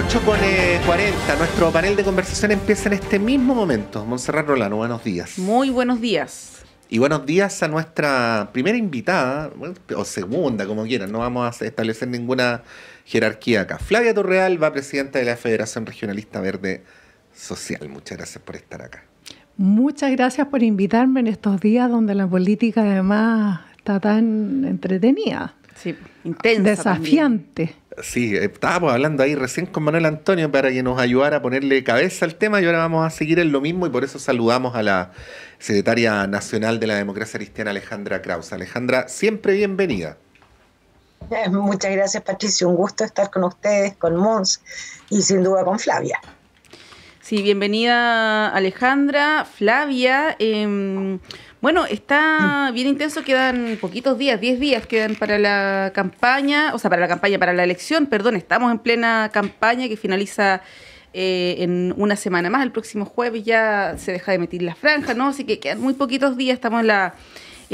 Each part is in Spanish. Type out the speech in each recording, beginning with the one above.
8:40, nuestro panel de conversación empieza en este mismo momento. Montserrat Rolano, buenos días. Muy buenos días. Y buenos días a nuestra primera invitada, o segunda, como quieran, no vamos a establecer ninguna jerarquía acá. Flavia Torrealba, presidenta de la Federación Regionalista Verde Social. Muchas gracias por estar acá. Muchas gracias por invitarme en estos días donde la política además está tan entretenida. Sí, intensa. Desafiante. También. Sí, estábamos hablando ahí recién con Manuel Antonio para que nos ayudara a ponerle cabeza al tema y ahora vamos a seguir en lo mismo y por eso saludamos a la secretaria nacional de la Democracia Cristiana, Alejandra Krause. Alejandra, siempre bienvenida. Muchas gracias, Patricio. Un gusto estar con ustedes, con Mons y sin duda con Flavia. Sí, bienvenida Alejandra, Flavia. Bueno, está bien intenso, quedan poquitos días, 10 días quedan para la campaña, para la elección, perdón, estamos en plena campaña que finaliza en una semana más, el próximo jueves ya se deja de emitir la franja, ¿no? Así que quedan muy poquitos días, estamos en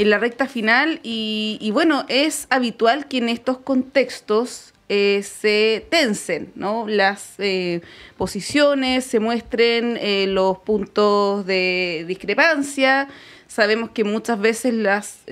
la recta final y bueno, es habitual que en estos contextos se tensen, ¿no? Las posiciones, se muestren los puntos de discrepancia. Sabemos que muchas veces,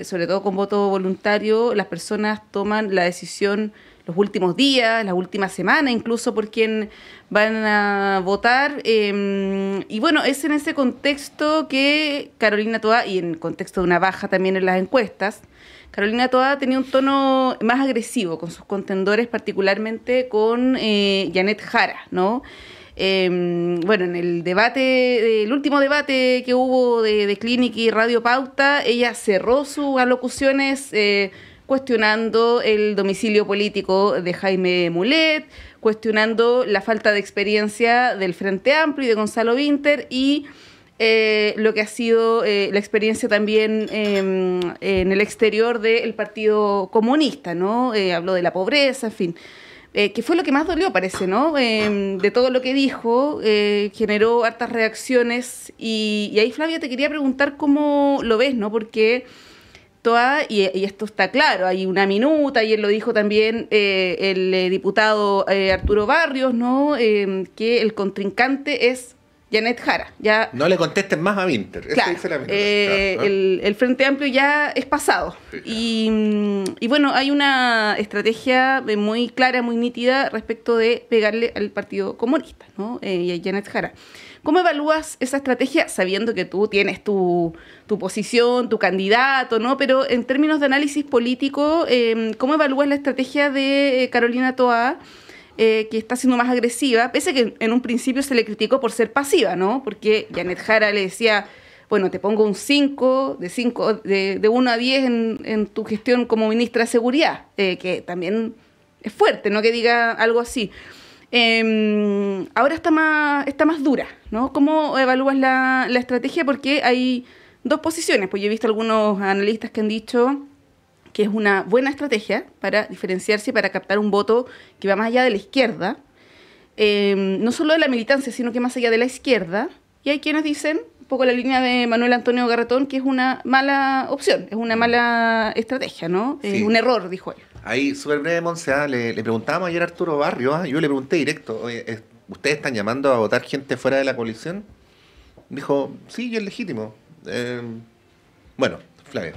sobre todo con voto voluntario, las personas toman la decisión los últimos días, las últimas semanas, incluso por quién van a votar. Y bueno, es en ese contexto que Carolina Toá, y en contexto de una baja también en las encuestas, Carolina Toá tenía un tono más agresivo con sus contendores, particularmente con Janet Jara, ¿no? Bueno, en el último debate que hubo de Clínica y Radio Pauta, ella cerró sus alocuciones cuestionando el domicilio político de Jaime Mulet, cuestionando la falta de experiencia del Frente Amplio y de Gonzalo Vinter y lo que ha sido la experiencia también en el exterior del Partido Comunista, ¿no? Habló de la pobreza, en fin. Que fue lo que más dolió, parece, ¿no? De todo lo que dijo, generó hartas reacciones y ahí, Flavia, te quería preguntar cómo lo ves, ¿no? Porque Toá, y esto está claro, hay una minuta, y él lo dijo también el diputado Arturo Barrios, ¿no? Que el contrincante es Janet Jara. Ya, no le contesten más a Vinter. Claro, dice la minuta. el Frente Amplio ya es pasado. Sí, claro. Y bueno, hay una estrategia muy clara, muy nítida respecto de pegarle al Partido Comunista, ¿no? Y a Janet Jara. ¿Cómo evalúas esa estrategia sabiendo que tú tienes tu posición, tu candidato, ¿no? Pero en términos de análisis político, ¿cómo evalúas la estrategia de Carolina Toá? Que está siendo más agresiva, pese a que en un principio se le criticó por ser pasiva, ¿no? Porque Janet Jara le decía, bueno, te pongo un 5, de 1 a 10 en tu gestión como ministra de Seguridad, que también es fuerte, ¿no? Que diga algo así. Ahora está más dura, ¿no? ¿Cómo evalúas la estrategia? Porque hay dos posiciones, pues yo he visto algunos analistas que han dicho que es una buena estrategia para diferenciarse y para captar un voto que va más allá de la izquierda, no solo de la militancia, sino que más allá de la izquierda. Y hay quienes dicen, un poco la línea de Manuel Antonio Garretón, que es una mala opción, es una mala estrategia, ¿no? Sí. Es un error, dijo él. Ahí, súper breve, Monse, le preguntábamos ayer a Arturo Barrios, yo le pregunté directo, oye, ¿ustedes están llamando a votar gente fuera de la coalición? Dijo, sí, es legítimo. Bueno, Flavia.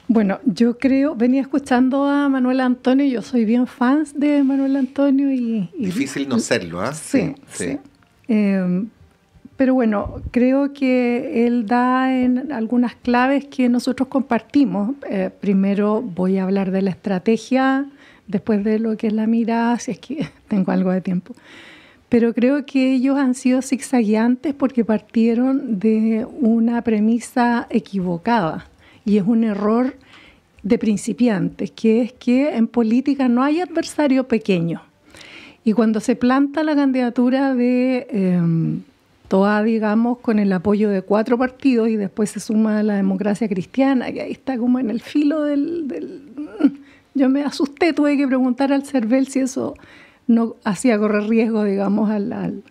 Bueno, yo venía escuchando a Manuel Antonio, yo soy bien fan de Manuel Antonio y difícil no serlo, ¿ah? ¿eh? Sí. Pero bueno, creo que él da en algunas claves que nosotros compartimos. Primero voy a hablar de la estrategia, después de lo que es la mirada, si es que tengo algo de tiempo. Pero creo que ellos han sido zigzagueantes porque partieron de una premisa equivocada. Y es un error de principiantes, que es que en política no hay adversario pequeño. Y cuando se planta la candidatura de Toá, digamos, con el apoyo de 4 partidos y después se suma la Democracia Cristiana, que ahí está como en el filo Yo me asusté, tuve que preguntar al CERVEL si eso no hacía correr riesgo, digamos, al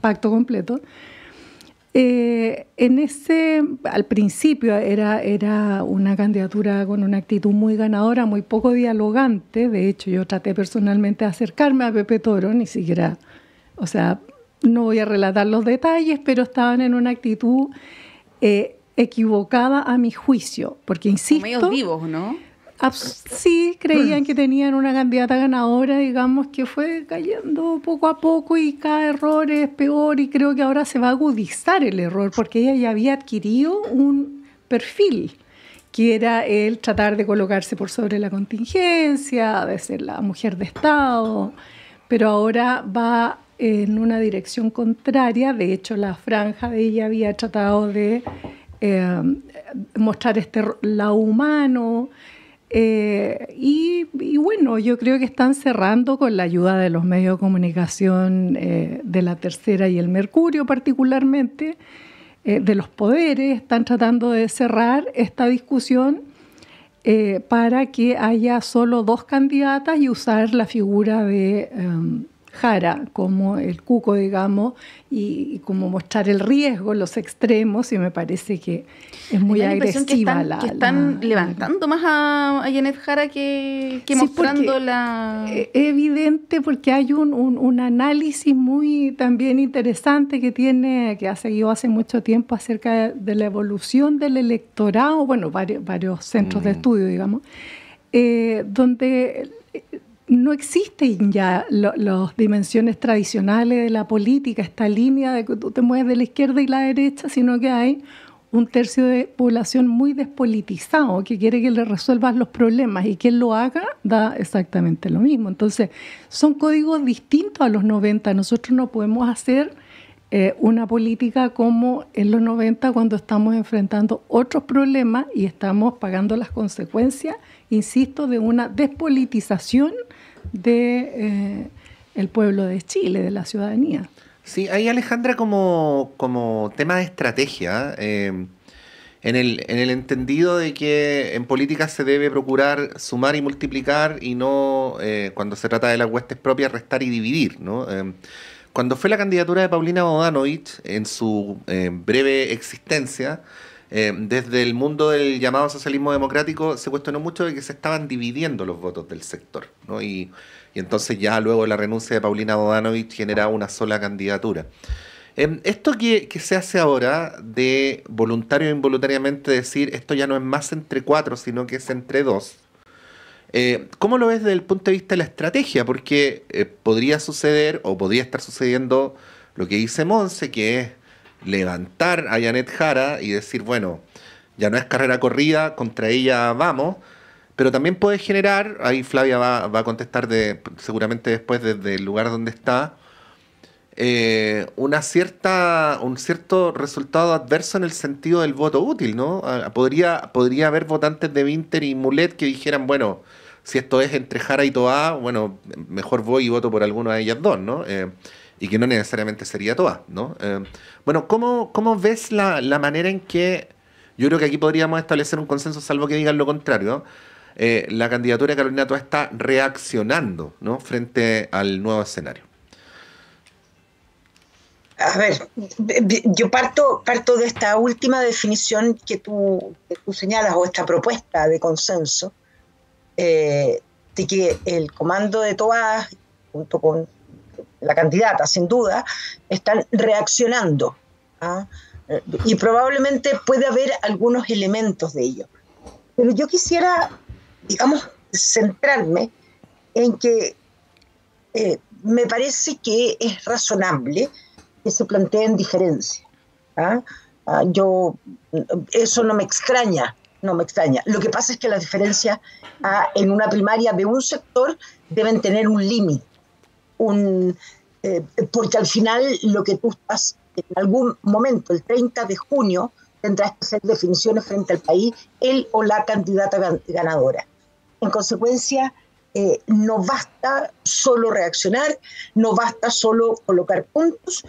pacto completo. Al principio era una candidatura con una actitud muy ganadora, muy poco dialogante. De hecho, yo traté personalmente de acercarme a Pepe Toro, ni siquiera, o sea, no voy a relatar los detalles, pero estaban en una actitud equivocada a mi juicio, porque insisto... Medios vivos, ¿no? Sí, creían que tenían una candidata ganadora, digamos, que fue cayendo poco a poco y cada error es peor, y creo que ahora se va a agudizar el error porque ella ya había adquirido un perfil que era el tratar de colocarse por sobre la contingencia, de ser la mujer de Estado, pero ahora va en una dirección contraria. De hecho, la franja de ella había tratado de mostrar este lado humano. Y bueno, yo creo que están cerrando con la ayuda de los medios de comunicación, de La Tercera y El Mercurio particularmente, de los poderes, están tratando de cerrar esta discusión para que haya solo 2 candidatas y usar la figura de Jara como el cuco, digamos, y como mostrar el riesgo, los extremos, y me parece que es muy agresiva que están levantando más a Janet Jara que sí, mostrando la... Es evidente porque hay un análisis muy también interesante que ha seguido hace mucho tiempo acerca de la evolución del electorado, bueno, varios centros de estudio, digamos, donde no existen ya las dimensiones tradicionales de la política, esta línea de que tú te mueves de la izquierda y la derecha, sino que hay un tercio de población muy despolitizado que quiere que le resuelvas los problemas, y quien lo haga da exactamente lo mismo. Entonces, son códigos distintos a los 90. Nosotros no podemos hacer una política como en los 90 cuando estamos enfrentando otros problemas y estamos pagando las consecuencias, insisto, de una despolitización de el pueblo de Chile, de la ciudadanía. Sí, ahí, Alejandra, como tema de estrategia, en el entendido de que en política se debe procurar sumar y multiplicar y no, cuando se trata de las huestes propias, restar y dividir, ¿no? Cuando fue la candidatura de Paulina Bodanovich, en su breve existencia, desde el mundo del llamado socialismo democrático se cuestionó mucho de que se estaban dividiendo los votos del sector, ¿no? Y entonces ya luego la renuncia de Paulina Bodanovich generaba una sola candidatura. Esto que se hace ahora de voluntario e involuntariamente decir esto ya no es más entre 4, sino que es entre 2, ¿cómo lo ves desde el punto de vista de la estrategia? Porque podría suceder o podría estar sucediendo lo que dice Monse, que es levantar a Janet Jara y decir, bueno, ya no es carrera corrida, contra ella vamos, pero también puede generar, ahí Flavia va a contestar seguramente después desde el lugar donde está, un cierto resultado adverso en el sentido del voto útil, ¿no? Podría haber votantes de Vinter y Mulet que dijeran, bueno, si esto es entre Jara y Toá, bueno, mejor voy y voto por alguna de ellas dos, ¿no? Y que no necesariamente sería Toá, ¿no? Bueno, ¿cómo ves la manera en que, yo creo que aquí podríamos establecer un consenso, salvo que digan lo contrario, la candidatura de Carolina Toá está reaccionando, ¿no?, frente al nuevo escenario? A ver, yo parto de esta última definición que tú señalas, o esta propuesta de consenso, de que el comando de Toá, junto con la candidata, sin duda, están reaccionando, ¿ah? Y probablemente puede haber algunos elementos de ello. Pero yo quisiera, digamos, centrarme en que me parece que es razonable que se planteen diferencias. Eso no me extraña. Lo que pasa es que las diferencias en una primaria de un sector deben tener un límite, porque al final lo que tú estás, en algún momento, el 30 de junio, tendrás que hacer definiciones frente al país, él o la candidata ganadora. En consecuencia, no basta solo reaccionar, no basta solo colocar puntos.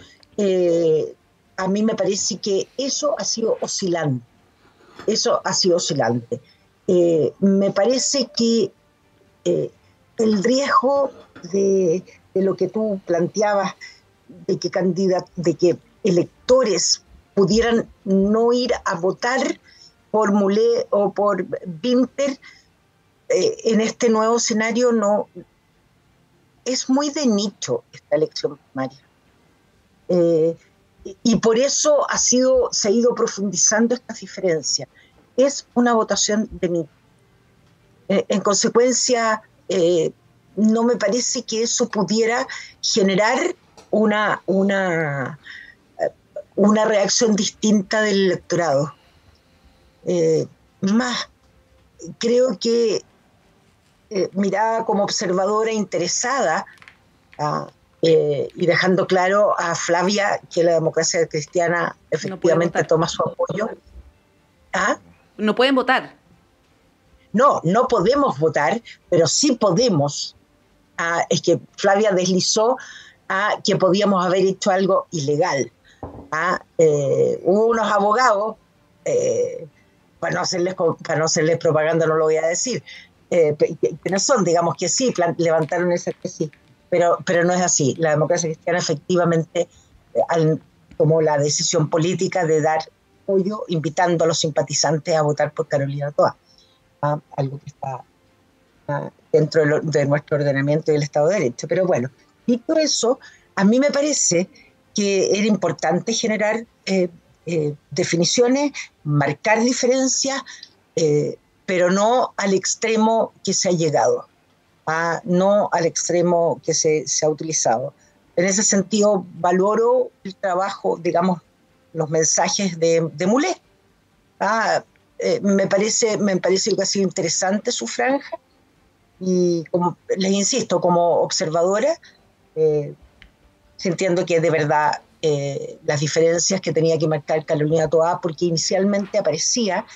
A mí me parece que eso ha sido oscilante. Me parece que el riesgo de lo que tú planteabas, de que electores pudieran no ir a votar por Mulé o por Winter en este nuevo escenario. No, es muy de nicho esta elección primaria. Y por eso se ha ido profundizando esta diferencia. Es una votación de nicho. En consecuencia, no me parece que eso pudiera generar una reacción distinta del electorado. Más, creo que mirada como observadora interesada, y dejando claro a Flavia que la democracia cristiana efectivamente no toma su apoyo. ¿Ah? No pueden votar. No podemos votar, pero sí podemos. Es que Flavia deslizó que podíamos haber hecho algo ilegal. Hubo unos abogados, para no hacerles propaganda no lo voy a decir, que no son, digamos que sí, levantaron esa tesis, pero no es así. La democracia cristiana efectivamente tomó la decisión política de dar apoyo, invitando a los simpatizantes a votar por Carolina Toa, algo que está dentro de nuestro ordenamiento y el Estado de Derecho. Pero bueno, dicho eso, a mí me parece que era importante generar definiciones, marcar diferencias, pero no al extremo que se ha llegado, no al extremo que se ha utilizado. En ese sentido, valoro el trabajo, digamos, los mensajes de Mulé. Me parece que ha sido interesante su franja, y como les insisto, como observadora, entiendo que de verdad las diferencias que tenía que marcar Carolina Toa, porque inicialmente aparecía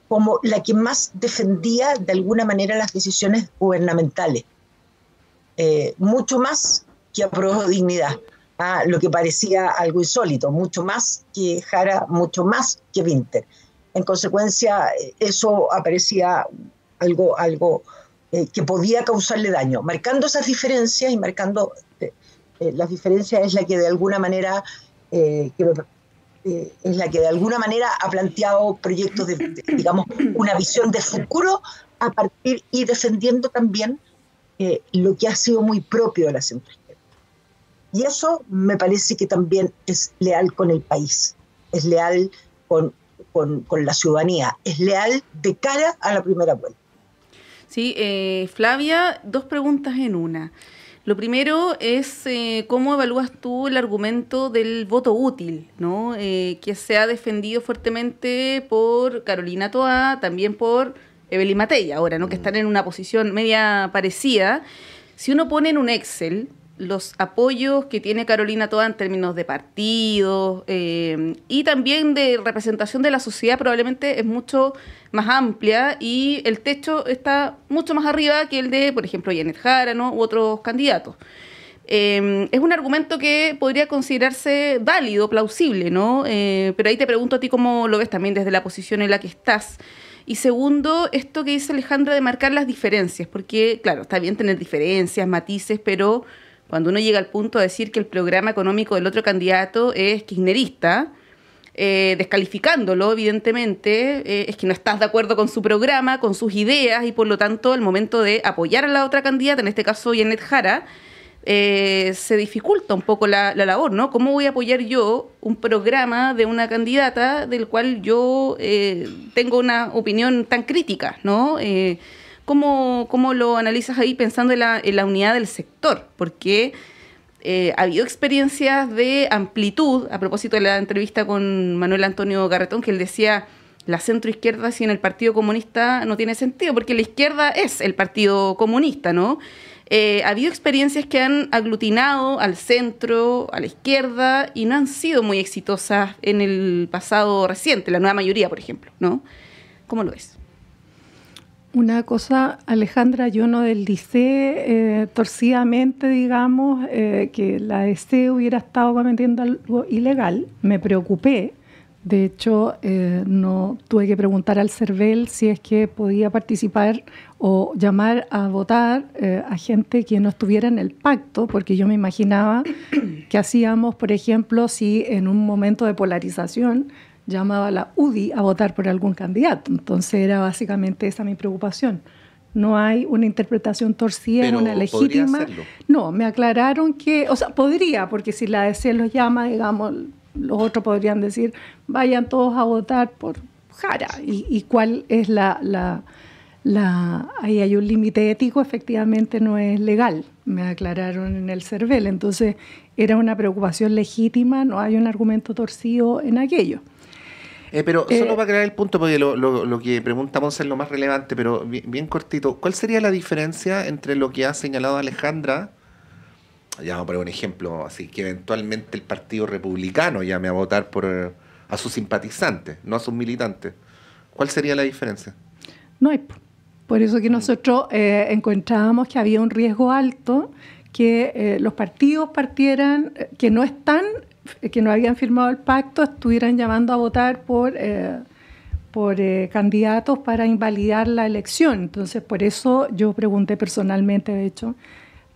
como la que más defendía de alguna manera las decisiones gubernamentales, mucho más que Apruebo Dignidad, lo que parecía algo insólito, mucho más que Jara, mucho más que Winter. En consecuencia, eso aparecía algo que podía causarle daño. Marcando esas diferencias y marcando las diferencias es la que de alguna manera ha planteado proyectos digamos, una visión de futuro a partir y defendiendo también lo que ha sido muy propio de la centroizquierda. Y eso me parece que también es leal con el país, es leal con la ciudadanía, es leal de cara a la primera vuelta. Sí, Flavia, dos preguntas en una. Lo primero es cómo evalúas tú el argumento del voto útil, ¿no? Que se ha defendido fuertemente por Carolina Toa, también por Evelyn Matei, ahora, ¿no? Que están en una posición media parecida. Si uno pone en un Excel los apoyos que tiene Carolina Toa en términos de partidos y también de representación de la sociedad, probablemente es mucho más amplia y el techo está mucho más arriba que el de, por ejemplo, Janet Jara, ¿no? U otros candidatos. Es un argumento que podría considerarse válido, plausible, ¿no? Pero ahí te pregunto a ti cómo lo ves también desde la posición en la que estás. Y segundo, esto que dice Alejandra de marcar las diferencias, porque, claro, está bien tener diferencias, matices, pero cuando uno llega al punto de decir que el programa económico del otro candidato es kirchnerista, descalificándolo, evidentemente, es que no estás de acuerdo con su programa, con sus ideas, y por lo tanto, al momento de apoyar a la otra candidata, en este caso Janet Jara, se dificulta un poco la labor, ¿no? ¿Cómo voy a apoyar yo un programa de una candidata del cual yo tengo una opinión tan crítica, ¿no? ¿Cómo lo analizas ahí pensando en la unidad del sector? Porque ha habido experiencias de amplitud, a propósito de la entrevista con Manuel Antonio Garretón, que él decía, la centroizquierda sin el Partido Comunista no tiene sentido, porque la izquierda es el Partido Comunista, ¿no? Ha habido experiencias que han aglutinado al centro, a la izquierda, y no han sido muy exitosas en el pasado reciente, la nueva mayoría, por ejemplo, ¿no? ¿Cómo lo ves? Una cosa, Alejandra, yo no deslicé torcidamente, digamos, que la DC hubiera estado cometiendo algo ilegal. Me preocupé De hecho, no tuve que preguntar al CERVEL si es que podía participar o llamar a votar a gente que no estuviera en el pacto, porque yo me imaginaba que hacíamos, por ejemplo, si en un momento de polarización llamaba a la UDI a votar por algún candidato. Entonces era básicamente esa mi preocupación. No hay una interpretación torcida, pero una legítima. No, me aclararon que, o sea, podría, porque si la ADC los llama, digamos, los otros podrían decir, vayan todos a votar por Jara. ¿Y cuál es ahí hay un límite ético? Efectivamente no es legal, me aclararon en el CERVEL. Entonces era una preocupación legítima, no hay un argumento torcido en aquello. Pero solo para aclarar el punto, porque lo que pregunta Monse es lo más relevante, pero bien cortito. ¿Cuál sería la diferencia entre lo que ha señalado Alejandra? Ya vamos a poner un ejemplo, así que eventualmente el Partido Republicano llame a votar a sus simpatizantes, no a sus militantes. ¿Cuál sería la diferencia? No hay. Por eso que nosotros encontrábamos que había un riesgo alto que los partidos partieran, que no habían firmado el pacto, estuvieran llamando a votar por candidatos para invalidar la elección. Entonces, por eso yo pregunté personalmente, de hecho,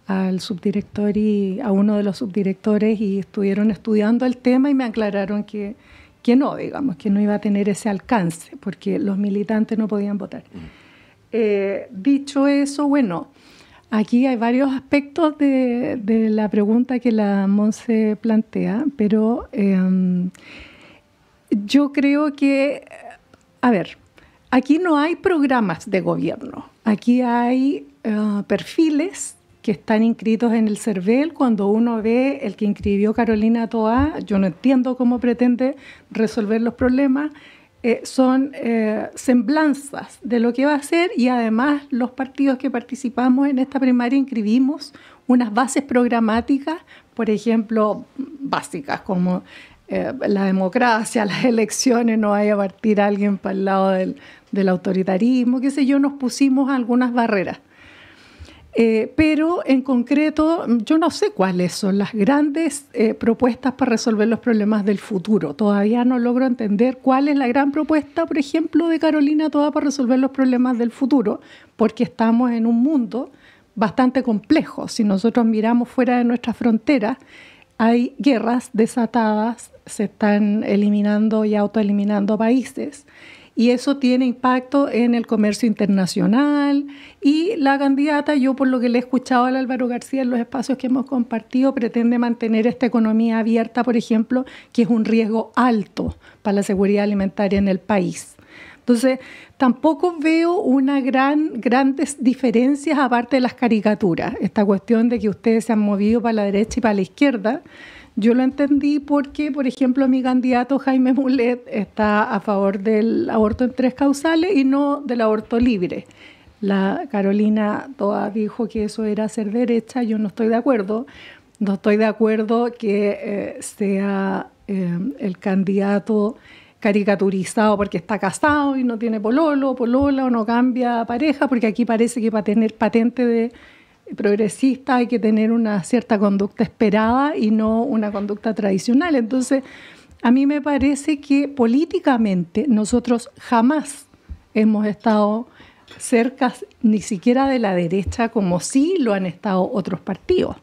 al subdirector y a uno de los subdirectores, y estuvieron estudiando el tema y me aclararon que no, digamos, que no iba a tener ese alcance, porque los militantes no podían votar. Dicho eso, bueno, aquí hay varios aspectos de la pregunta que la Monse plantea, pero yo creo que, a ver, aquí no hay programas de gobierno, aquí hay perfiles que están inscritos en el CERVEL. Cuando uno ve el que inscribió Carolina Toá, yo no entiendo cómo pretende resolver los problemas. Son semblanzas de lo que va a hacer, y además los partidos que participamos en esta primaria inscribimos unas bases programáticas, por ejemplo, básicas como la democracia, las elecciones, no vaya a partir alguien para el lado del autoritarismo, qué sé yo, nos pusimos algunas barreras. Pero en concreto yo no sé cuáles son las grandes propuestas para resolver los problemas del futuro. Todavía no logro entender cuál es la gran propuesta, por ejemplo, de Carolina Toá para resolver los problemas del futuro, porque estamos en un mundo bastante complejo. Si nosotros miramos fuera de nuestras fronteras, hay guerras desatadas, se están eliminando y autoeliminando países, y eso tiene impacto en el comercio internacional. Y la candidata, yo por lo que le he escuchado al Álvaro García en los espacios que hemos compartido, pretende mantener esta economía abierta, por ejemplo, que es un riesgo alto para la seguridad alimentaria en el país. Entonces, tampoco veo grandes diferencias aparte de las caricaturas. Esta cuestión de que ustedes se han movido para la derecha y para la izquierda, yo lo entendí porque, por ejemplo, mi candidato Jaime Mulet está a favor del aborto en 3 causales y no del aborto libre. La Carolina Toá dijo que eso era ser derecha. Yo no estoy de acuerdo. No estoy de acuerdo que sea el candidato caricaturizado porque está casado y no tiene pololo, polola, o no cambia pareja, porque aquí parece que para tener patente de progresista hay que tener una cierta conducta esperada y no una conducta tradicional. Entonces, a mí me parece que políticamente nosotros jamás hemos estado cerca ni siquiera de la derecha, como sí lo han estado otros partidos,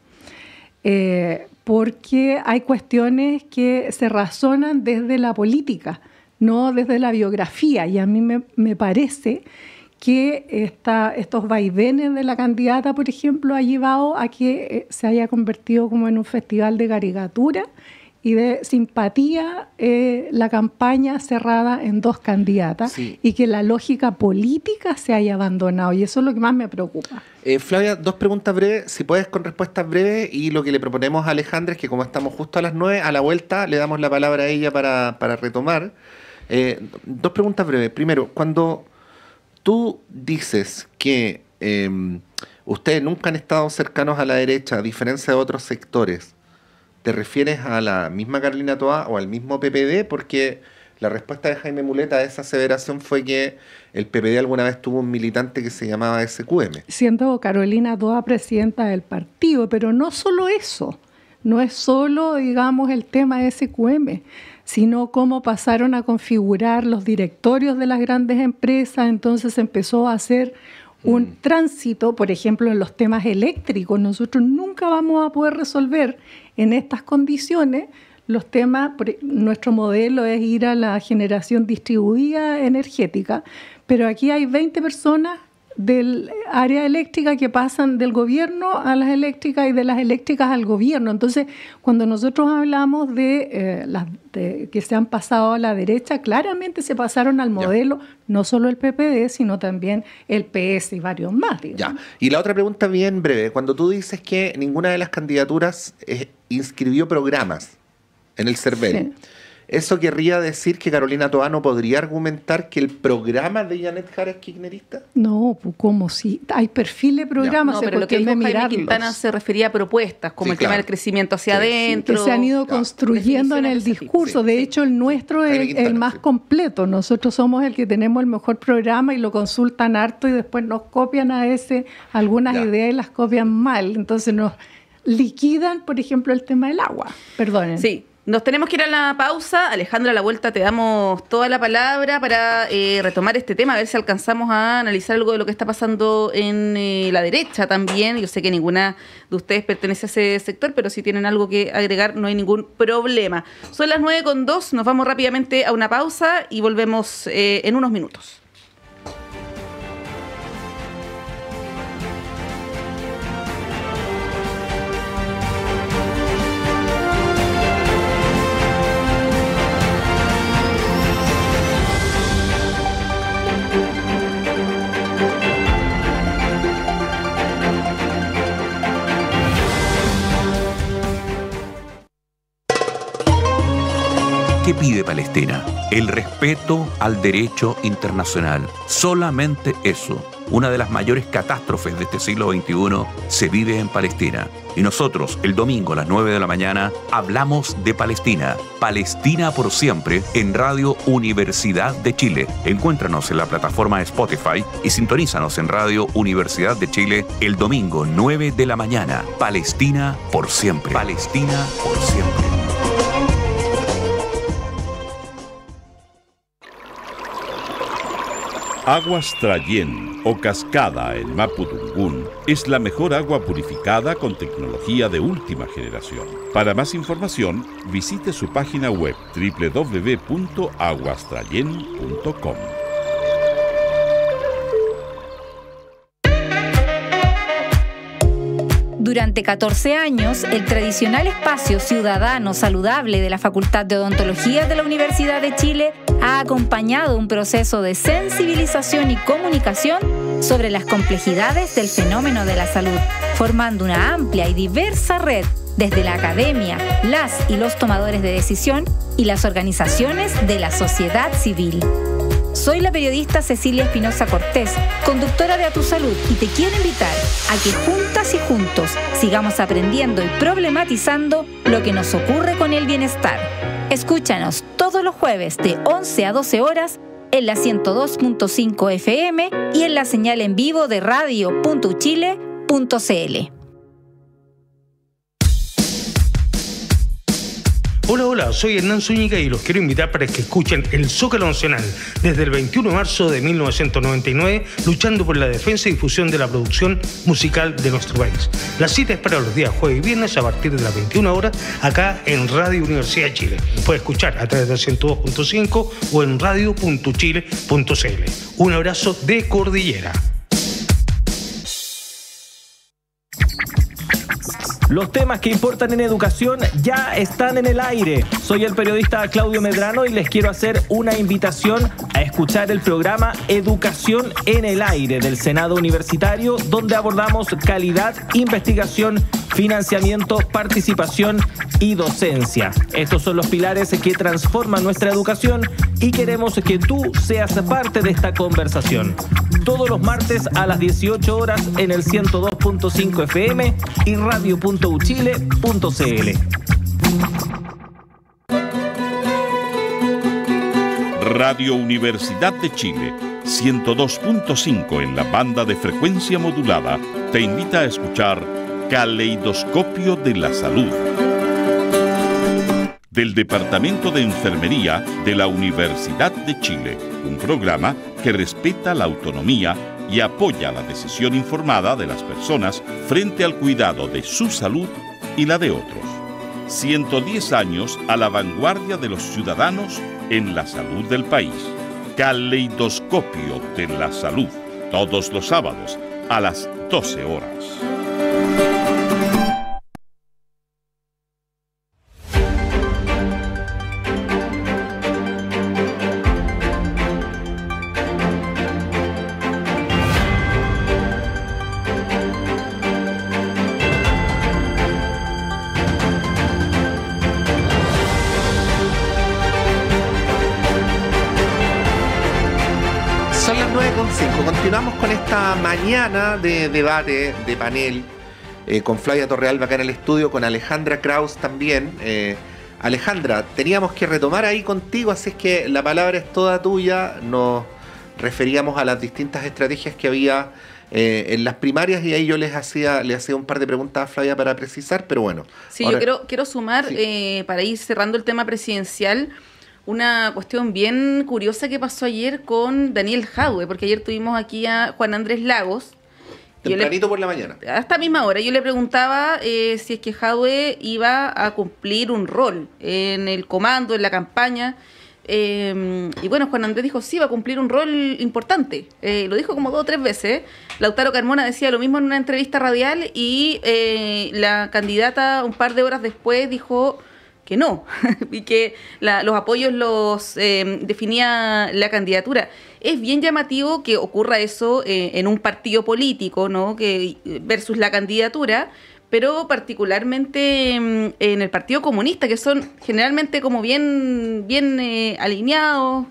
porque hay cuestiones que se razonan desde la política, no desde la biografía, y a mí me parece que estos vaivenes de la candidata, por ejemplo, ha llevado a que se haya convertido como en un festival de caricatura y de simpatía, la campaña cerrada en 2 candidatas, sí, y que la lógica política se haya abandonado, y eso es lo que más me preocupa. Flavia, 2 preguntas breves, si puedes con respuestas breves, y lo que le proponemos a Alejandra es que como estamos justo a las 9, a la vuelta le damos la palabra a ella para retomar. 2 preguntas breves. Primero, cuando tú dices que ustedes nunca han estado cercanos a la derecha, a diferencia de otros sectores, ¿te refieres a la misma Carolina Toá o al mismo PPD? Porque la respuesta de Jaime Mulet a esa aseveración fue que el PPD alguna vez tuvo un militante que se llamaba SQM. Siendo Carolina Toá presidenta del partido, pero no solo eso, no es solo, digamos, el tema de SQM. sino cómo pasaron a configurar los directorios de las grandes empresas. Entonces empezó a hacer un tránsito, por ejemplo, en los temas eléctricos. Nosotros nunca vamos a poder resolver en estas condiciones los temas. Nuestro modelo es ir a la generación distribuida energética, pero aquí hay 20 personas del área eléctrica que pasan del gobierno a las eléctricas y de las eléctricas al gobierno. Entonces, cuando nosotros hablamos de que se han pasado a la derecha, claramente se pasaron al modelo, no solo el PPD, sino también el PS y varios más. Ya. Y la otra pregunta bien breve. Cuando tú dices que ninguna de las candidaturas inscribió programas en el CERVEL, sí, ¿eso querría decir que Carolina Toá no podría argumentar que el programa de Janet Jara es kirchnerista? No, pues como si hay perfil de programas. No, pero lo que dijo Jaime Quintana se refería a propuestas, como el tema del crecimiento hacia adentro. Que se han ido construyendo en el discurso. De hecho, el nuestro es el más completo. Nosotros somos el que tenemos el mejor programa y lo consultan harto y después nos copian algunas ideas y las copian mal. Entonces nos liquidan, por ejemplo, el tema del agua. Perdonen. Sí. Nos tenemos que ir a la pausa. Alejandra, a la vuelta te damos toda la palabra para retomar este tema, a ver si alcanzamos a analizar algo de lo que está pasando en la derecha también. Yo sé que ninguna de ustedes pertenece a ese sector, pero si tienen algo que agregar no hay ningún problema. Son las 9:02, nos vamos rápidamente a una pausa y volvemos en unos minutos. ¿Qué pide Palestina? El respeto al derecho internacional. Solamente eso. Una de las mayores catástrofes de este siglo XXI se vive en Palestina. Y nosotros, el domingo a las 9 de la mañana, hablamos de Palestina. Palestina por siempre en Radio Universidad de Chile. Encuéntranos en la plataforma Spotify y sintonízanos en Radio Universidad de Chile el domingo 9 de la mañana. Palestina por siempre. Palestina por siempre. Aguas Trayén o Cascada en Mapudungún es la mejor agua purificada con tecnología de última generación. Para más información, visite su página web www.aguastrayen.com. Durante 14 años, el tradicional espacio ciudadano saludable de la Facultad de Odontología de la Universidad de Chile ha acompañado un proceso de sensibilización y comunicación sobre las complejidades del fenómeno de la salud, formando una amplia y diversa red desde la academia, las y los tomadores de decisión y las organizaciones de la sociedad civil. Soy la periodista Cecilia Espinosa Cortés, conductora de A Tu Salud, y te quiero invitar a que juntas y juntos sigamos aprendiendo y problematizando lo que nos ocurre con el bienestar. Escúchanos todos los jueves de 11 a 12 horas en la 102.5 FM y en la señal en vivo de radio.uchile.cl. Hola, soy Hernán Zúñiga y los quiero invitar para que escuchen el Zócalo Nacional desde el 21 de marzo de 1999, luchando por la defensa y difusión de la producción musical de nuestro país. La cita es para los días jueves y viernes a partir de las 21 horas acá en Radio Universidad de Chile. Puede escuchar a través del 102.5 o en radio.chile.cl. Un abrazo de Cordillera. Los temas que importan en educación ya están en el aire. Soy el periodista Claudio Medrano y les quiero hacer una invitación a escuchar el programa Educación en el Aire del Senado Universitario, donde abordamos calidad, investigación, financiamiento, participación y docencia. Estos son los pilares que transforman nuestra educación y queremos que tú seas parte de esta conversación. Todos los martes a las 18 horas en el 102.5 FM y radio.uchile.cl. Radio Universidad de Chile, 102.5 en la banda de frecuencia modulada, te invita a escuchar Caleidoscopio de la Salud. del Departamento de Enfermería de la Universidad de Chile, un programa que respeta la autonomía y apoya la decisión informada de las personas frente al cuidado de su salud y la de otros. 110 años a la vanguardia de los ciudadanos en la salud del país. Caleidoscopio de la Salud, todos los sábados a las 12 horas. Continuamos con esta mañana de debate, de panel, con Flavia Torrealba acá en el estudio, con Alejandra Kraus también. Alejandra, teníamos que retomar ahí contigo, así es que la palabra es toda tuya. Nos referíamos a las distintas estrategias que había en las primarias y ahí yo le hacía un par de preguntas a Flavia para precisar, pero bueno. Sí, ahora, yo quiero sumar, sí, para ir cerrando el tema presidencial, una cuestión bien curiosa que pasó ayer con Daniel Jadwe, porque ayer tuvimos aquí a Juan Andrés Lagos. Tempranito por la mañana. A esta misma hora. Yo le preguntaba si es que Jadwe iba a cumplir un rol en el comando, en la campaña. Y bueno, Juan Andrés dijo, sí, va a cumplir un rol importante. Lo dijo como 2 o 3 veces. Lautaro Carmona decía lo mismo en una entrevista radial y la candidata un par de horas después dijo que no, y que los apoyos los definía la candidatura. Es bien llamativo que ocurra eso en un partido político, ¿no? Versus la candidatura, pero particularmente en el Partido Comunista, que son generalmente como bien alineados.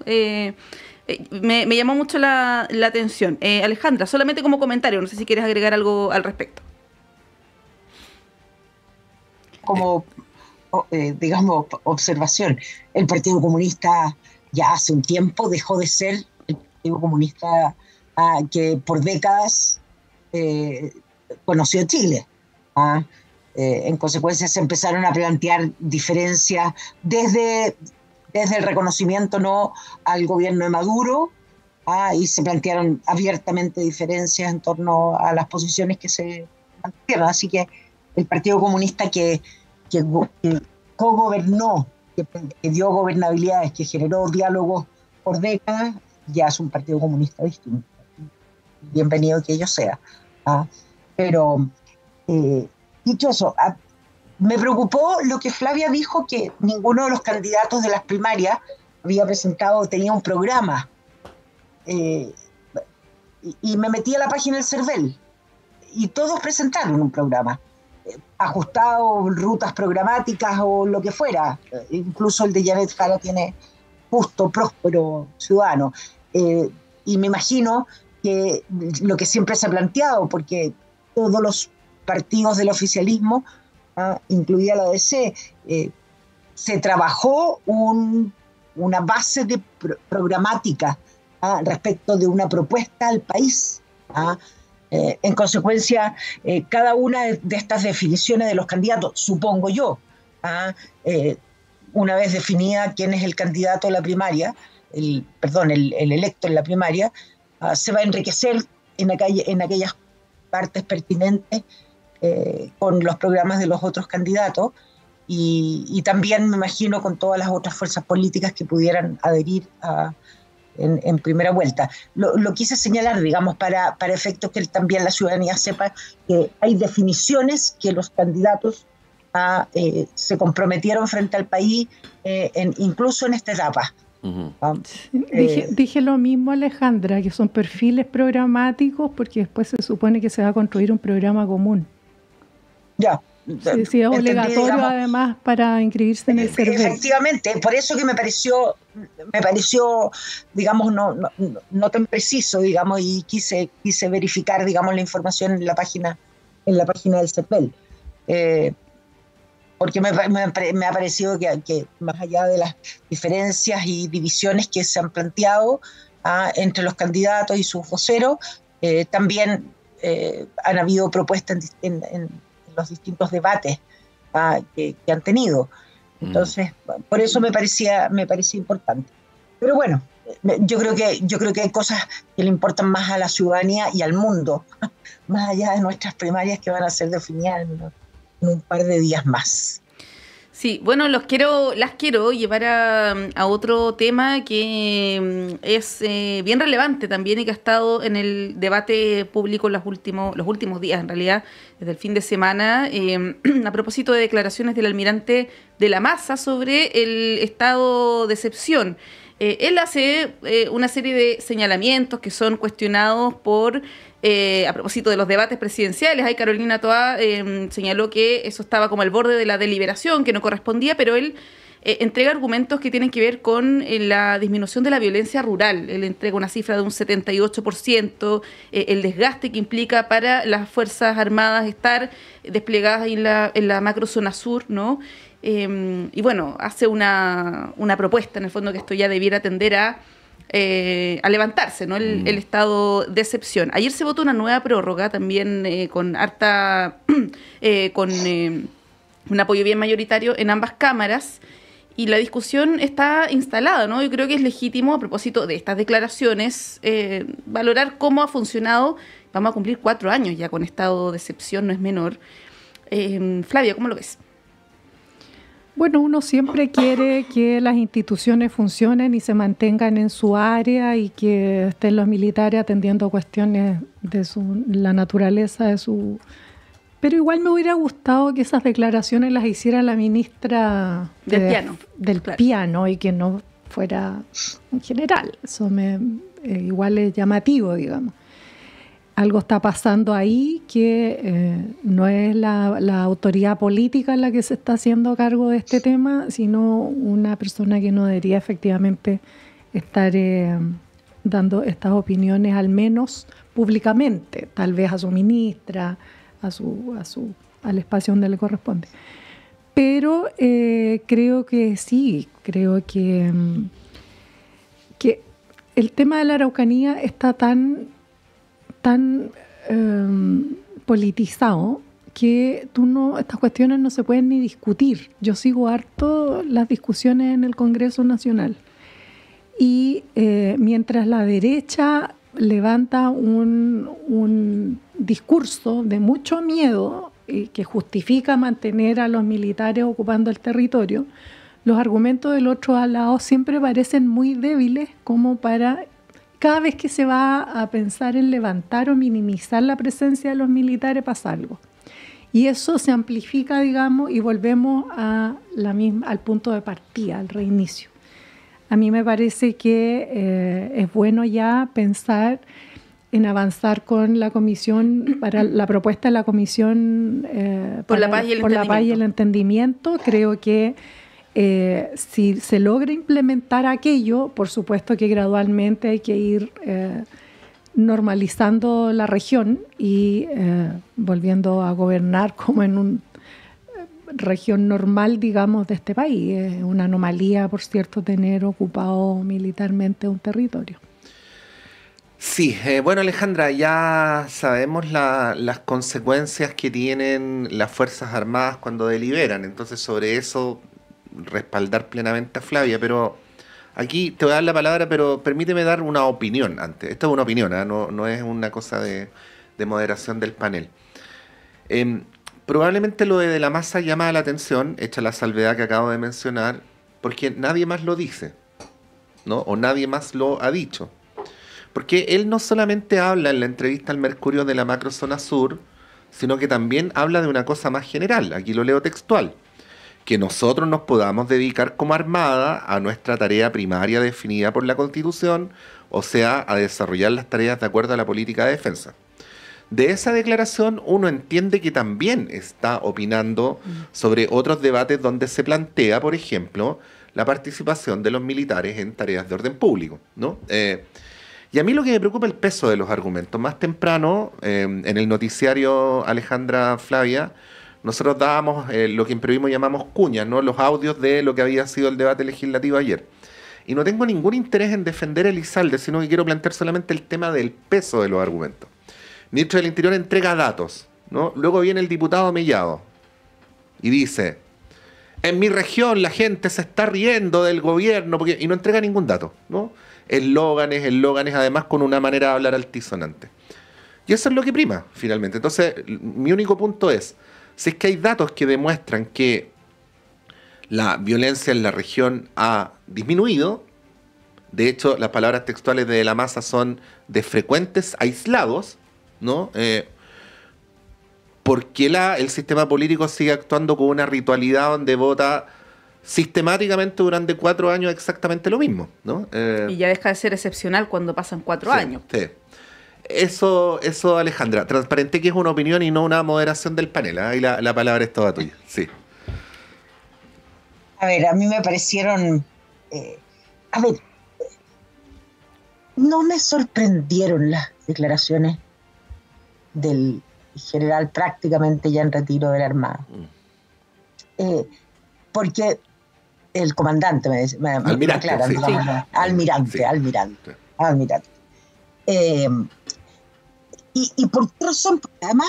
Me llamó mucho la atención. Alejandra, solamente como comentario, no sé si quieres agregar algo al respecto. Como digamos, observación, el Partido Comunista ya hace un tiempo dejó de ser el Partido Comunista que por décadas conoció Chile. En consecuencia se empezaron a plantear diferencias desde el reconocimiento no al gobierno de Maduro, y se plantearon abiertamente diferencias en torno a las posiciones que se mantuvieron. Así que el Partido Comunista que co-gobernó, que dio gobernabilidades, que generó diálogos por décadas, ya es un Partido Comunista distinto. Bienvenido que ello sea. Pero, dicho eso, me preocupó lo que Flavia dijo, que ninguno de los candidatos de las primarias había presentado, tenía un programa. Y me metí a la página del CERVEL, y todos presentaron un programa. Ajustado, rutas programáticas o lo que fuera. Incluso el de Janet Jara tiene justo, próspero, ciudadano. Y me imagino que lo que siempre se ha planteado, porque todos los partidos del oficialismo, incluida la DC, se trabajó una base de programática respecto de una propuesta al país. En consecuencia, cada una de estas definiciones de los candidatos, supongo yo, una vez definida quién es el candidato de la primaria, el electo en la primaria, se va a enriquecer en aquellas partes pertinentes con los programas de los otros candidatos y también, me imagino, con todas las otras fuerzas políticas que pudieran adherir en primera vuelta. Lo quise señalar, digamos, para efectos que también la ciudadanía sepa que hay definiciones que los candidatos se comprometieron frente al país, incluso en esta etapa. Uh-huh. Dije lo mismo, Alejandra, que son perfiles programáticos, porque después se supone que se va a construir un programa común. Ya. Sí, es obligatorio, digamos, además, para inscribirse en el CERVEL. Efectivamente, por eso que me pareció, digamos, no tan preciso, digamos, y quise verificar, digamos, la información en la página del CERVEL. Porque me ha parecido que más allá de las diferencias y divisiones que se han planteado entre los candidatos y sus voceros, también han habido propuestas en los distintos debates que han tenido. Entonces, por eso me parecía importante. Pero bueno, yo creo que hay cosas que le importan más a la ciudadanía y al mundo, más allá de nuestras primarias que van a ser definidas en un par de días más. Sí, bueno, las quiero llevar a otro tema que es bien relevante también y que ha estado en el debate público los últimos días, en realidad, desde el fin de semana, a propósito de declaraciones del almirante de la Maza sobre el estado de excepción. Él hace una serie de señalamientos que son cuestionados por... a propósito de los debates presidenciales, ahí Carolina Toá señaló que eso estaba como al borde de la deliberación, que no correspondía, pero él entrega argumentos que tienen que ver con la disminución de la violencia rural. Él entrega una cifra de un 78%, el desgaste que implica para las Fuerzas Armadas estar desplegadas en la macrozona sur, ¿no? Y bueno, hace una propuesta, en el fondo, que esto ya debiera tender a levantarse, ¿no? El estado de excepción. Ayer se votó una nueva prórroga también con un apoyo bien mayoritario en ambas cámaras, y la discusión está instalada, ¿no? Yo creo que es legítimo, a propósito de estas declaraciones, valorar cómo ha funcionado. Vamos a cumplir 4 años ya con estado de excepción, no es menor. Flavia, ¿cómo lo ves? Bueno, uno siempre quiere que las instituciones funcionen y se mantengan en su área y que estén los militares atendiendo cuestiones de la naturaleza de su... Pero igual me hubiera gustado que esas declaraciones las hiciera la ministra del piano y que no fuera un general. Eso igual es llamativo, digamos. Algo está pasando ahí que no es la autoridad política la que se está haciendo cargo de este tema, sino una persona que no debería efectivamente estar dando estas opiniones, al menos públicamente, tal vez a su ministra, al espacio donde le corresponde. Pero creo que sí, creo que el tema de la Araucanía está tan politizado que estas cuestiones no se pueden ni discutir. Yo sigo harto las discusiones en el Congreso Nacional y mientras la derecha levanta un discurso de mucho miedo y que justifica mantener a los militares ocupando el territorio, los argumentos del otro lado siempre parecen muy débiles como para... Cada vez que se va a pensar en levantar o minimizar la presencia de los militares pasa algo. Y eso se amplifica, digamos, y volvemos al punto de partida, al reinicio. A mí me parece que es bueno ya pensar en avanzar con la comisión, para la propuesta de la comisión por la paz y el entendimiento. Creo que si se logra implementar aquello, por supuesto que gradualmente hay que ir normalizando la región y volviendo a gobernar como en una región normal, digamos, de este país. Es una anomalía, por cierto, tener ocupado militarmente un territorio. Sí, bueno, Alejandra, ya sabemos las consecuencias que tienen las Fuerzas Armadas cuando deliberan, entonces sobre eso respaldar plenamente a Flavia, pero aquí te voy a dar la palabra, pero permíteme dar una opinión antes. Esto es una opinión, no es una cosa de moderación del panel. Probablemente lo de la Maza llama la atención, hecha la salvedad que acabo de mencionar, porque nadie más lo dice, ¿no? O nadie más lo ha dicho. Porque él no solamente habla en la entrevista al Mercurio de la macrozona sur, sino que también habla de una cosa más general. Aquí lo leo textual: que nosotros nos podamos dedicar como Armada a nuestra tarea primaria definida por la Constitución, o sea, a desarrollar las tareas de acuerdo a la política de defensa. De esa declaración uno entiende que también está opinando sobre otros debates donde se plantea, por ejemplo, la participación de los militares en tareas de orden público, ¿no? Y a mí lo que me preocupa es el peso de los argumentos. Más temprano, en el noticiario Alejandra, Flavia, nosotros dábamos lo que en periodismo llamamos cuñas, ¿no? Los audios de lo que había sido el debate legislativo ayer. Y no tengo ningún interés en defender el ISALDE, sino que quiero plantear solamente el tema del peso de los argumentos. El ministro del Interior entrega datos, ¿no? Luego viene el diputado Mellado y dice: en mi región la gente se está riendo del gobierno y no entrega ningún dato, ¿no? Eslóganes, además con una manera de hablar altisonante. Y eso es lo que prima, finalmente. Entonces, mi único punto es, si es que hay datos que demuestran que la violencia en la región ha disminuido, de hecho, las palabras textuales de la Masa son de frecuentes aislados, ¿no? ¿Por qué el sistema político sigue actuando con una ritualidad donde vota sistemáticamente durante 4 años exactamente lo mismo, ¿no? Y ya deja de ser excepcional cuando pasan 4 años. Sí. Eso, Alejandra, transparenté que es una opinión y no una moderación del panel. Ahí la palabra es toda tuya. Sí. A ver, a mí me parecieron... no me sorprendieron las declaraciones del general prácticamente ya en retiro de la Armada. Porque el comandante me aclara, sí. Almirante. ¿Y por qué razón? Porque además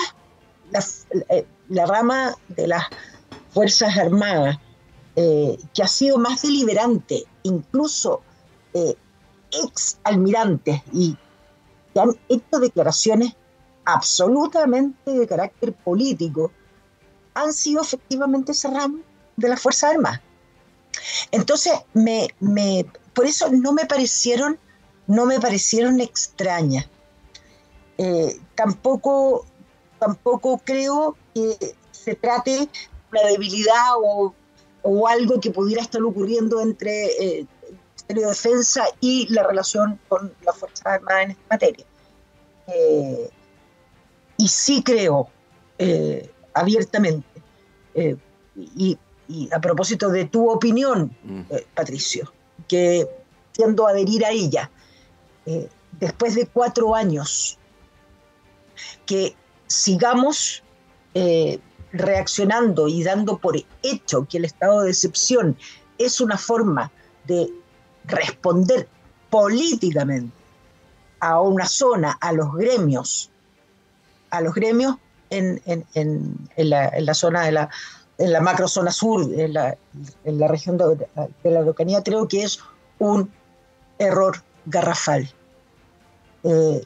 la rama de las Fuerzas Armadas, que ha sido más deliberante, incluso ex almirantes, y que han hecho declaraciones absolutamente de carácter político, han sido efectivamente esa rama de las Fuerzas Armadas. Entonces, por eso no me parecieron extrañas. Tampoco creo que se trate de una debilidad o algo que pudiera estar ocurriendo entre el Ministerio de Defensa y la relación con las Fuerzas Armadas en esta materia. Y sí creo abiertamente, y a propósito de tu opinión, Patricio, que tiendo a adherir a ella, después de 4 años, que sigamos reaccionando y dando por hecho que el estado de excepción es una forma de responder políticamente a una zona, a los gremios en la zona en la macrozona sur, en la región de la Araucanía, creo que es un error garrafal.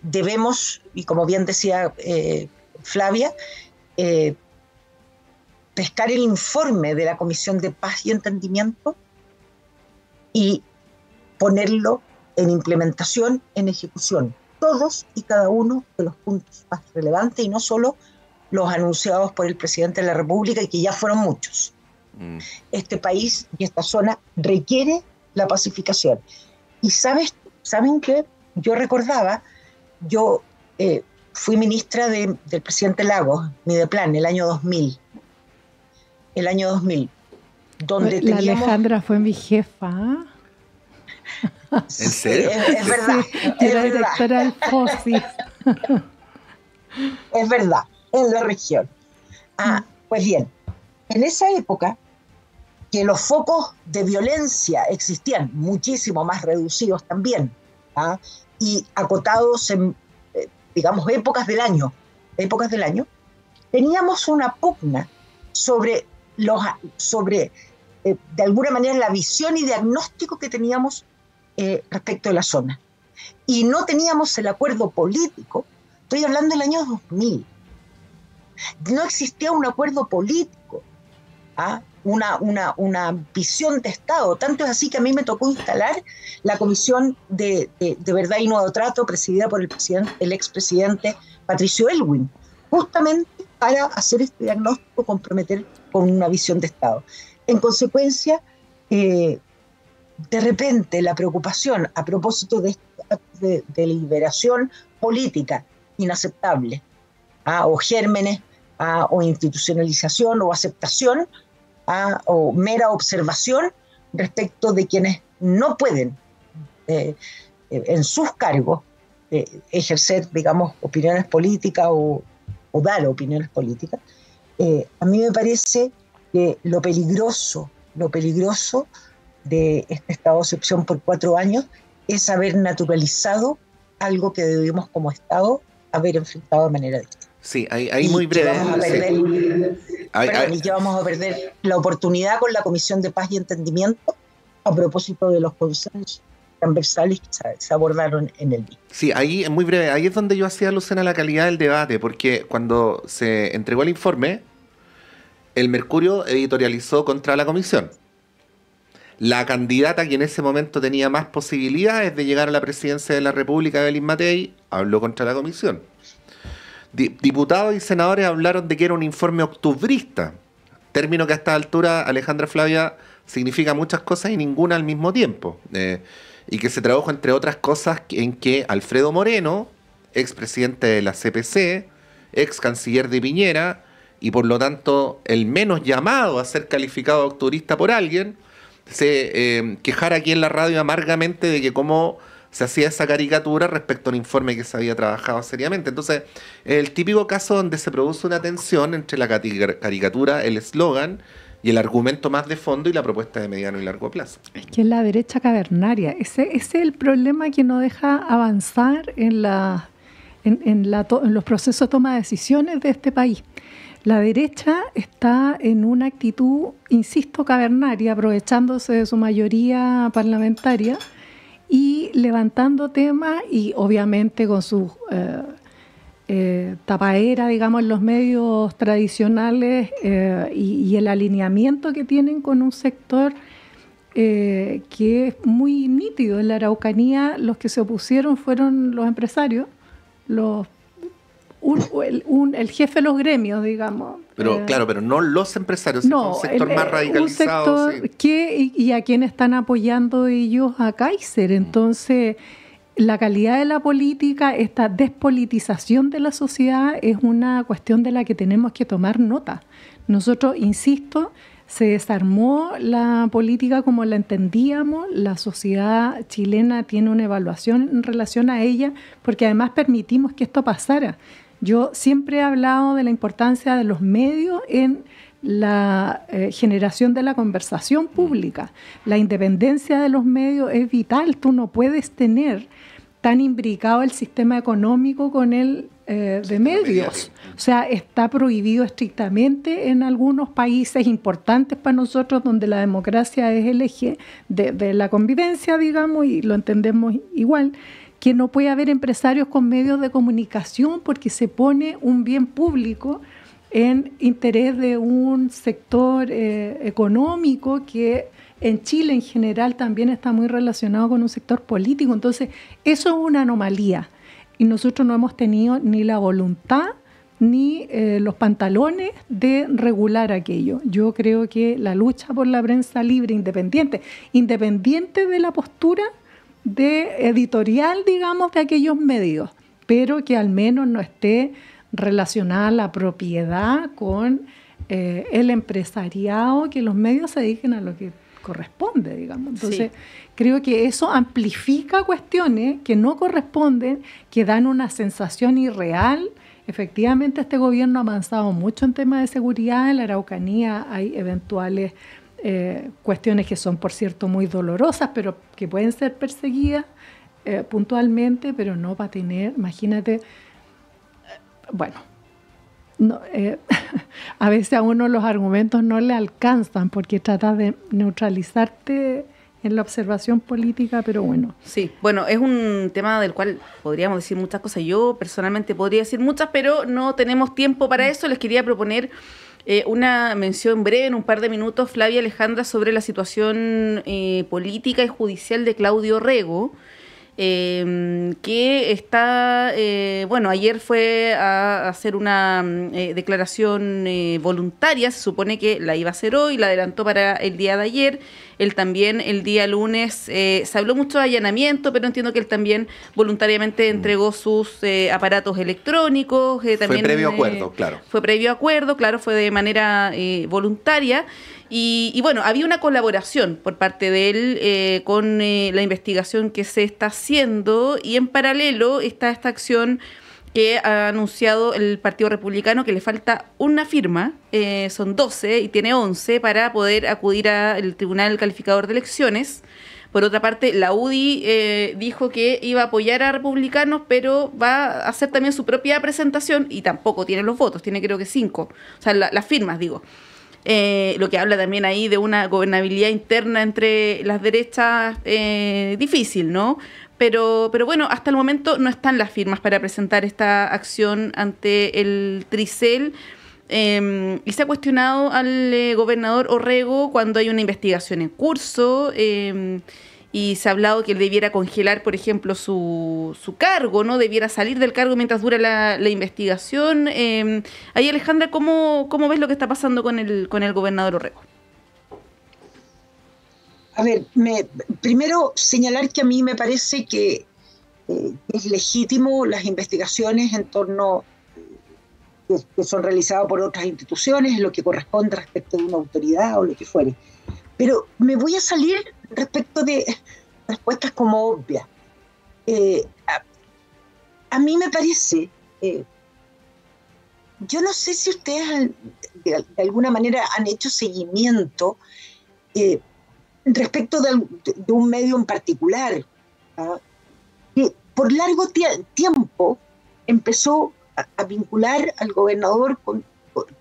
Debemos, y como bien decía Flavia, pescar el informe de la Comisión de Paz y Entendimiento y ponerlo en implementación, en ejecución, todos y cada uno de los puntos más relevantes, y no solo los anunciados por el presidente de la República, y que ya fueron muchos. Este país y esta zona requiere la pacificación. Y ¿saben qué? Yo recordaba, fui ministra del presidente Lagos, Mideplan, el año 2000. Donde la Alejandra fue mi jefa. ¿En serio? Es verdad. Sí, era directora del FOSIS. Es verdad, en la región. Pues bien, en esa época, que los focos de violencia existían, muchísimo más reducidos también, y acotados en, digamos, épocas del año, teníamos una pugna sobre de alguna manera la visión y diagnóstico que teníamos respecto de la zona. Y no teníamos el acuerdo político. Estoy hablando del año 2000. No existía un acuerdo político, una visión de Estado. Tanto es así que a mí me tocó instalar la Comisión de Verdad y Nuevo Trato, presidida por el expresidente Patricio Aylwin, justamente para hacer este diagnóstico, comprometer con una visión de Estado. En consecuencia, de repente la preocupación a propósito de liberación política inaceptable, o gérmenes, o institucionalización, o aceptación, o mera observación respecto de quienes no pueden en sus cargos ejercer, digamos, opiniones políticas o dar opiniones políticas. A mí me parece que lo peligroso de este estado de excepción por 4 años es haber naturalizado algo que debemos como Estado haber enfrentado de manera distinta. Sí, ahí muy breve. y que vamos a perder la oportunidad con la Comisión de Paz y Entendimiento a propósito de los consensos transversales que se abordaron en el mismo. Sí, ahí es muy breve, ahí es donde yo hacía alusión a la calidad del debate, porque cuando se entregó el informe, el Mercurio editorializó contra la comisión. La candidata que en ese momento tenía más posibilidades de llegar a la presidencia de la República, Evelyn Matei, habló contra la comisión. Diputados y senadores hablaron de que era un informe octubrista, término que a esta altura, Alejandra Flavia, significa muchas cosas y ninguna al mismo tiempo. Y que se tradujo, entre otras cosas, en que Alfredo Moreno, expresidente de la CPC, ex canciller de Piñera, y por lo tanto el menos llamado a ser calificado de octubrista por alguien, se quejara aquí en la radio amargamente de que cómo se hacía esa caricatura respecto a un informe que se había trabajado seriamente. Entonces, el típico caso donde se produce una tensión entre la caricatura, el eslogan, y el argumento más de fondo y la propuesta de mediano y largo plazo. Es que es la derecha cavernaria. Ese es el problema que no deja avanzar en los procesos de toma de decisiones de este país. La derecha está en una actitud, insisto, cavernaria, aprovechándose de su mayoría parlamentaria y levantando temas y obviamente con sus tapadera, digamos, en los medios tradicionales y el alineamiento que tienen con un sector que es muy nítido. En la Araucanía los que se opusieron fueron los empresarios, el jefe de los gremios, digamos. Pero claro, pero no los empresarios, sino un sector más radicalizado. Un sector y a quien están apoyando ellos a Kaiser. Entonces, la calidad de la política, esta despolitización de la sociedad es una cuestión de la que tenemos que tomar nota. Nosotros, insisto, se desarmó la política como la entendíamos, la sociedad chilena tiene una evaluación en relación a ella, porque además permitimos que esto pasara. Yo siempre he hablado de la importancia de los medios en la generación de la conversación pública. La independencia de los medios es vital. Tú no puedes tener tan imbricado el sistema económico con el de medios. O sea, está prohibido estrictamente en algunos países importantes para nosotros donde la democracia es el eje de la convivencia, digamos, y lo entendemos igual, que no puede haber empresarios con medios de comunicación porque se pone un bien público en interés de un sector económico que en Chile en general también está muy relacionado con un sector político. Entonces, eso es una anomalía. Y nosotros no hemos tenido ni la voluntad ni los pantalones de regular aquello. Yo creo que la lucha por la prensa libre, independiente de la postura de editorial, digamos, de aquellos medios, pero que al menos no esté relacionada la propiedad con el empresariado, que los medios se dediquen a lo que corresponde, digamos. Entonces, creo que eso amplifica cuestiones que no corresponden, que dan una sensación irreal. Efectivamente, este gobierno ha avanzado mucho en temas de seguridad. En la Araucanía hay eventuales cuestiones que son, por cierto, muy dolorosas, pero que pueden ser perseguidas puntualmente, pero no para tener, imagínate, no, a veces a uno los argumentos no le alcanzan porque tratas de neutralizarte en la observación política, pero bueno. Sí, bueno, es un tema del cual podríamos decir muchas cosas. Yo personalmente podría decir muchas, pero no tenemos tiempo para eso. Les quería proponer una mención breve en un par de minutos, Flavia, Alejandra, sobre la situación política y judicial de Claudio Rego, que está, ayer fue a hacer una declaración voluntaria. Se supone que la iba a hacer hoy, la adelantó para el día de ayer. Él también el día lunes, se habló mucho de allanamiento, pero entiendo que él también voluntariamente entregó sus aparatos electrónicos. También, fue previo acuerdo, claro. Fue previo acuerdo, claro, fue de manera voluntaria. Y bueno, había una colaboración por parte de él con la investigación que se está haciendo, y en paralelo está esta acción que ha anunciado el Partido Republicano, que le falta una firma, son 12 y tiene 11 para poder acudir al Tribunal Calificador de Elecciones Por otra parte, la UDI dijo que iba a apoyar a republicanos, pero va a hacer también su propia presentación y tampoco tiene los votos, tiene creo que 5, o sea, las firmas, digo. Lo que habla también ahí de una gobernabilidad interna entre las derechas difícil, ¿no? Pero bueno, hasta el momento no están las firmas para presentar esta acción ante el Tricel. Y se ha cuestionado al gobernador Orrego cuando hay una investigación en curso y se ha hablado que él debiera congelar, por ejemplo, su cargo, ¿no? Debiera salir del cargo mientras dura la investigación. Ahí, Alejandra, ¿cómo ves lo que está pasando con el gobernador Orrego? A ver, primero señalar que a mí me parece que es legítimo las investigaciones en torno que son realizadas por otras instituciones, lo que corresponde respecto de una autoridad o lo que fuere. Pero me voy a salir respecto de respuestas como obvias. A mí me parece, yo no sé si ustedes de alguna manera han hecho seguimiento respecto de un medio en particular, que por largo tiempo empezó a vincular al gobernador con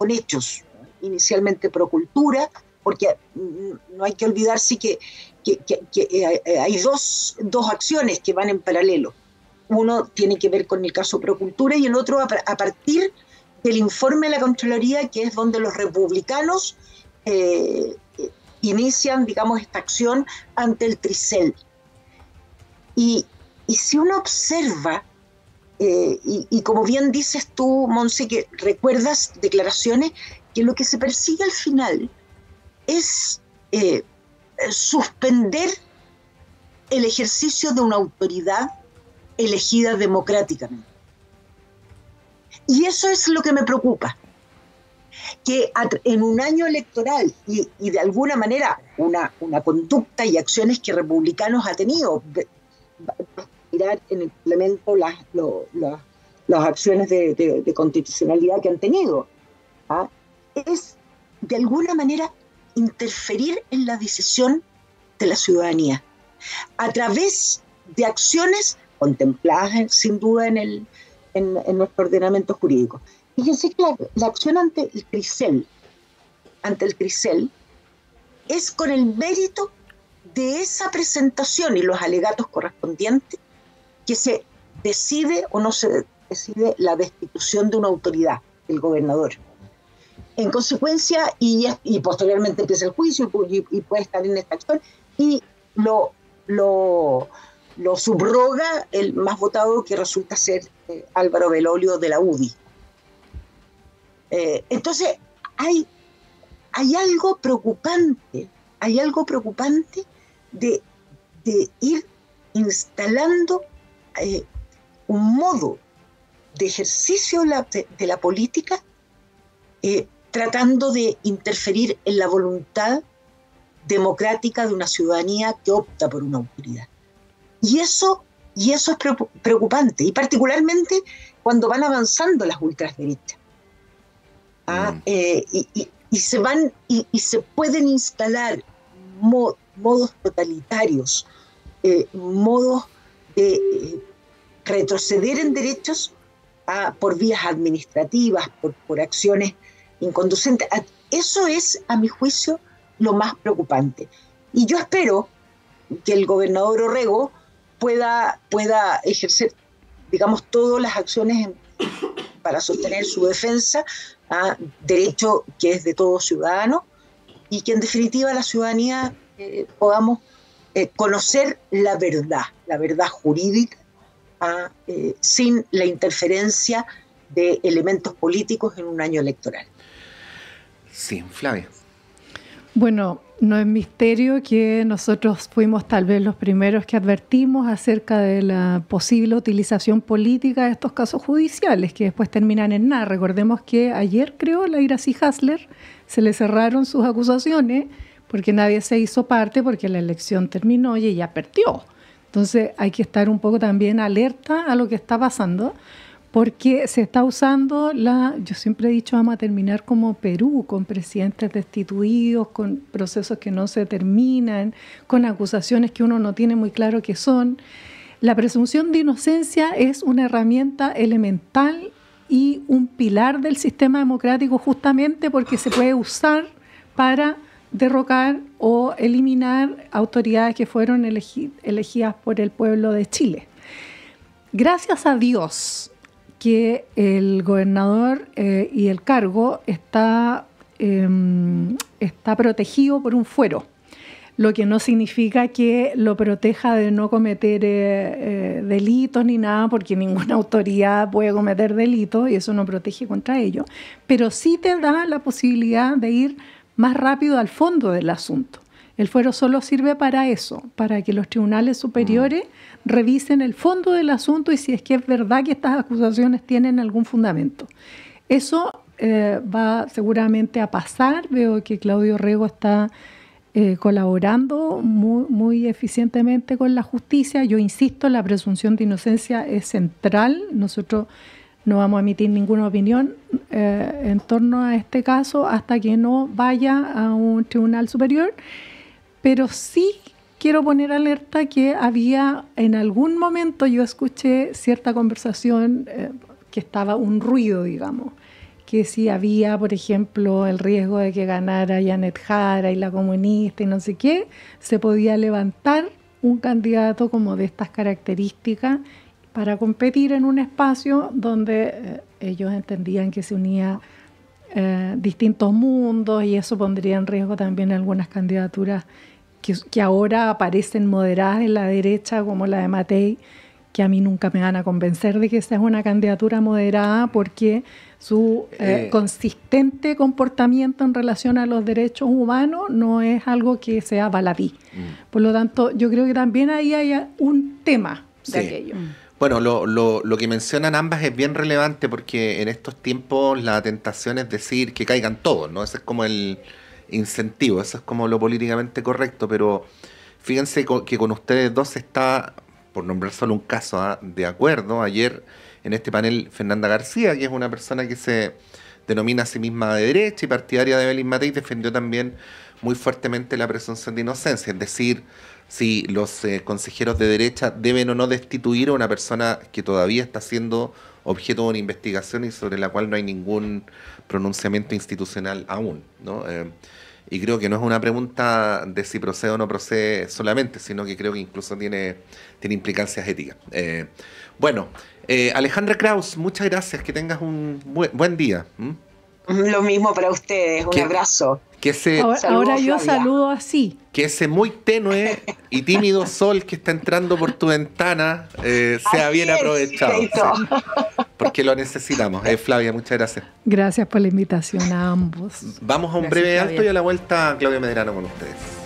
hechos, inicialmente Procultura, porque no hay que olvidarse que hay dos acciones que van en paralelo. Uno tiene que ver con el caso Procultura y el otro a partir del informe de la Contraloría, que es donde los republicanos inician, digamos, esta acción ante el Tricel. Y si uno observa, y como bien dices tú, Monse, que recuerdas declaraciones, que lo que se persigue al final es suspender el ejercicio de una autoridad elegida democráticamente. Y eso es lo que me preocupa, que en un año electoral y de alguna manera una conducta y acciones que republicanos ha tenido, mirar en el Parlamento las acciones de constitucionalidad que han tenido, es de alguna manera interferir en la decisión de la ciudadanía a través de acciones contempladas sin duda en nuestro ordenamiento jurídico. Fíjense que la acción ante el Tricel es con el mérito de esa presentación y los alegatos correspondientes que se decide o no se decide la destitución de una autoridad, el gobernador. En consecuencia, y posteriormente empieza el juicio y puede estar en esta acción, y lo subroga el más votado, que resulta ser Álvaro Belolio de la UDI. Entonces, hay algo preocupante, de ir instalando un modo de ejercicio de la política, tratando de interferir en la voluntad democrática de una ciudadanía que opta por una autoridad. Y eso es preocupante, y particularmente cuando van avanzando las ultraderechas. Y se pueden instalar modos totalitarios, modos de retroceder en derechos por vías administrativas, por acciones inconducentes. Eso es, a mi juicio, lo más preocupante. Y yo espero que el gobernador Orrego pueda ejercer, digamos, todas las acciones para sostener su defensa, derecho que es de todo ciudadano, y que en definitiva la ciudadanía podamos conocer la verdad jurídica, sin la interferencia de elementos políticos en un año electoral. Sí, Flavia. Bueno, no es misterio que nosotros fuimos tal vez los primeros que advertimos acerca de la posible utilización política de estos casos judiciales, que después terminan en nada. Recordemos que ayer, creo, la Iracy Hasler se le cerraron sus acusaciones porque nadie se hizo parte, porque la elección terminó y ella perdió. Entonces hay que estar un poco también alerta a lo que está pasando, porque se está usando yo siempre he dicho, vamos a terminar como Perú, con presidentes destituidos, con procesos que no se terminan, con acusaciones que uno no tiene muy claro qué son. La presunción de inocencia es una herramienta elemental y un pilar del sistema democrático, justamente porque se puede usar para derrocar o eliminar autoridades que fueron elegidas por el pueblo de Chile. Gracias a Dios que el gobernador y el cargo está protegido por un fuero, lo que no significa que lo proteja de no cometer delitos ni nada, porque ninguna autoridad puede cometer delitos y eso no protege contra ello, pero sí te da la posibilidad de ir más rápido al fondo del asunto. El fuero solo sirve para eso, para que los tribunales superiores revisen el fondo del asunto y si es que es verdad que estas acusaciones tienen algún fundamento. Eso va seguramente a pasar. Veo que Claudio Rego está colaborando muy eficientemente con la justicia. Yo insisto, la presunción de inocencia es central. Nosotros no vamos a emitir ninguna opinión en torno a este caso hasta que no vaya a un tribunal superior, pero sí quiero poner alerta que había en algún momento, yo escuché cierta conversación que estaba un ruido, digamos, que si había, por ejemplo, el riesgo de que ganara Janet Jara y la comunista y no sé qué, se podía levantar un candidato como de estas características para competir en un espacio donde ellos entendían que se unía distintos mundos y eso pondría en riesgo también algunas candidaturas que ahora aparecen moderadas en la derecha, como la de Matei, que a mí nunca me van a convencer de que esa es una candidatura moderada porque su consistente comportamiento en relación a los derechos humanos no es algo que sea baladí. Por lo tanto, yo creo que también ahí hay un tema de aquello. Bueno, lo que mencionan ambas es bien relevante porque en estos tiempos la tentación es decir que caigan todos, ¿no? Ese es como el incentivo, eso es como lo políticamente correcto, pero fíjense que con ustedes dos está, por nombrar solo un caso, de acuerdo. Ayer en este panel Fernanda García, que es una persona que se denomina a sí misma de derecha y partidaria de Evelyn Matei, defendió también muy fuertemente la presunción de inocencia, es decir, si los consejeros de derecha deben o no destituir a una persona que todavía está siendo objeto de una investigación y sobre la cual no hay ningún pronunciamiento institucional aún, ¿no? Y creo que no es una pregunta de si procede o no procede solamente, sino que creo que incluso tiene implicancias éticas. Bueno, Alejandra Kraus, muchas gracias, que tengas un buen día. Lo mismo para ustedes, un abrazo. Ahora yo saludo así. Que ese muy tenue y tímido sol que está entrando por tu ventana sea bien aprovechado. Sí, porque lo necesitamos. Flavia, muchas gracias. Gracias por la invitación a ambos. Vamos a un breve alto y a la vuelta Claudio Medrano con ustedes.